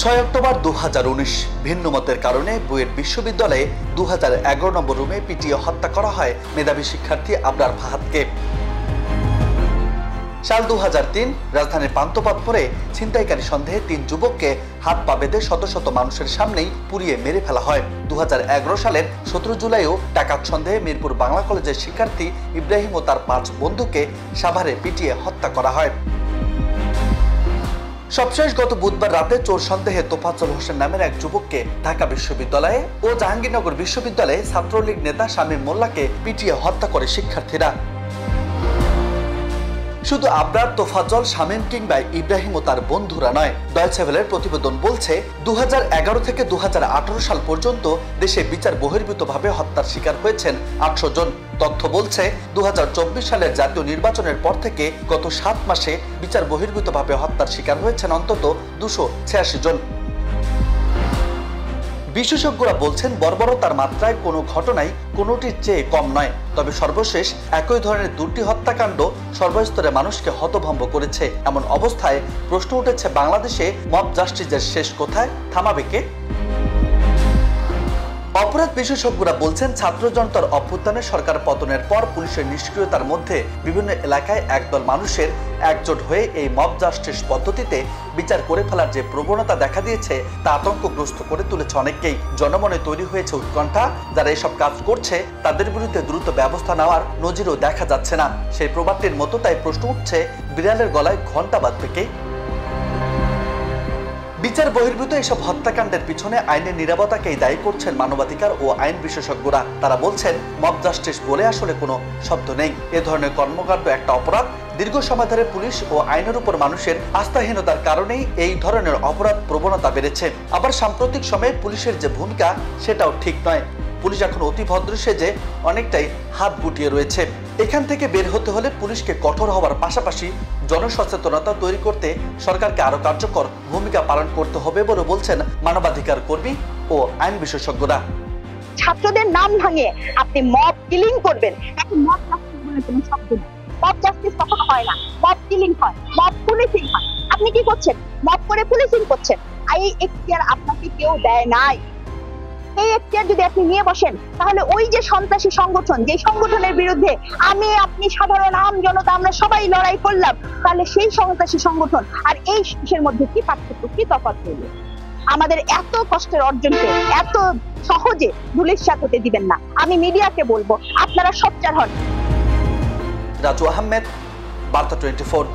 6 October 2019 ভিন্ন মতের কারণে বুয়েট বিশ্ববিদ্যালয়ে 2011 নম্বর রুমে পিটিয়ে হত্যা করা হয় মেধাবী শিক্ষার্থী আবরার ফাহাদকে। সাল 2003 রাজধানীর পান্থপথে ছিনতাইকারী সন্দেহে 3 যুবককে হাত পা বেঁধে শত শত মানুষের সামনেই পুড়িয়ে মেরে ফেলা হয়। 2011 সালের 17 জুলাইও ডাকাত সন্দেহে মিরপুর বাংলা কলেজের শিক্ষার্থী ইব্রাহিম ও তার 5 বন্ধুকে সাভারে পিটিয়ে হত্যা করা হয়। সবশেষ গত বুধবার রাতে চোর সন্দেহে তোফাজ্জল হোসেন নামের এক যুবককে ঢাকা বিশ্ববিদ্যালয়ে ও জাহাঙ্গীরনগর বিশ্ববিদ্যালয়ে ছাত্রলীগ নেতা শামীম মোল্লাকে পিটিয়ে হত্যা করে শিক্ষার্থীরা। শুধু আবরার, তোফাজ্জল, শামীম কিংবা ইব্রাহিম ও তার বন্ধুরা নয়, ডয়েচে ভেলের প্রতিবেদন বলছে 2011 থেকে 2018 সাল পর্যন্ত দেশে বিচার বহির্ভূতভাবে হত্যার শিকার হয়েছেন 800 জন। তথ্য বলছে 2024 সালের জাতীয় নির্বাচনের পর থেকে গত 7 মাসে বিচার বহির্ভূতভাবে হত্যার শিকার হয়েছেন অন্তত 286 জন। বিশেষজ্ঞরা বলছেন বর্বরতার মাত্রায় কোনো ঘটনাই কোনোটির চেয়ে কম নয়। তবে সর্বশেষ একই ধরনের 2টি হত্যাকাণ্ড সর্বস্তরে মানুষকে হতভম্ব করেছে। এমন অবস্থায় প্রশ্ন উঠেছে, বাংলাদেশে মব জাস্টিসের শেষ কোথায়, থামাবে কে? অপরাধ বিশেষজ্ঞরা বলছেন ছাত্র জনতার অভ্যুত্থানে সরকার পতনের পর পুলিশের নিষ্ক্রিয়তার মধ্যে বিভিন্ন এলাকায় একদল মানুষের একজোট হয়ে এই মব জাস্টিস পদ্ধতিতে বিচার করে ফেলার যে প্রবণতা দেখা দিয়েছে তা আতঙ্কগ্রস্ত করে তুলেছে অনেককেই। জনমনে তৈরি হয়েছে উৎকণ্ঠা, যারা এসব কাজ করছে তাদের বিরুদ্ধে দ্রুত ব্যবস্থা নেওয়ার নজিরও দেখা যাচ্ছে না। সেই প্রবাদটির মতো তাই প্রশ্ন উঠছে, বিড়ালের গলায় ঘণ্টা বাজবে কে? বিচার বহির্ভূত এসব হত্যাকাণ্ডের পিছনে আইনের নীরবতাকেই দায়ী করছেন মানবাধিকার ও আইন বিশেষজ্ঞরা। তারা বলছেন মব জাস্টিস বলে আসলে কোনো শব্দ নেই। এ ধরনের কর্মকাণ্ড একটা অপরাধ। দীর্ঘ সময় ধরে পুলিশ ও আইনের উপর মানুষের আস্থাহীনতার কারণেই এই ধরনের অপরাধ প্রবণতা বেড়েছে। আবার সাম্প্রতিক সময়ে পুলিশের যে ভূমিকা সেটাও ঠিক নয়। পুলিশ এখন অতি ভদ্র সেজে অনেকটাই হাত গুটিয়ে রয়েছে। এখান থেকে বের হতে হলে পুলিশকে কঠোর হওয়ার পাশাপাশি জনসচেতনতা তৈরি করতে সরকারকে আরো কার্যকর ভূমিকা পালন করতে হবে বলে বলছেন মানবাধিকার কর্মী ও আইন বিশেষজ্ঞরা। ছাত্রদের নাম ভাঙিয়ে আপনি মব কিলিং করবেন, এখন মব জাস্টিস বলে কোনো শব্দ নেই। মব জাস্টিস কখনো হয় না, মব কিলিং হয়, মব পুলিশিং হয়। আপনি কি করছেন? মব করে পুলিশিং করছেন। এই এখতিয়ার আপনাকে কেউ দেয় নাই। এই এখতিয়ার যদি আপনি নিয়ে বসেন তাহলে ওই যে সন্ত্রাসী সংগঠন, যে সংগঠনের বিরুদ্ধে আমি আপনি সাধারণ আম জনতা আমরা সবাই লড়াই করলাম, তাহলে সেই সন্ত্রাসী সংগঠন আর এই শিশুর মধ্যে কি পার্থক্য, কি তফাৎ হলো? আমাদের এত কষ্টের অর্জনকে এত সহজে ধুলিস্যাৎ হতে দিবেন না। আমি মিডিয়াকে বলবো, আপনারা সোচ্চার হন। রাজু আহমেদ, বার্তা 24।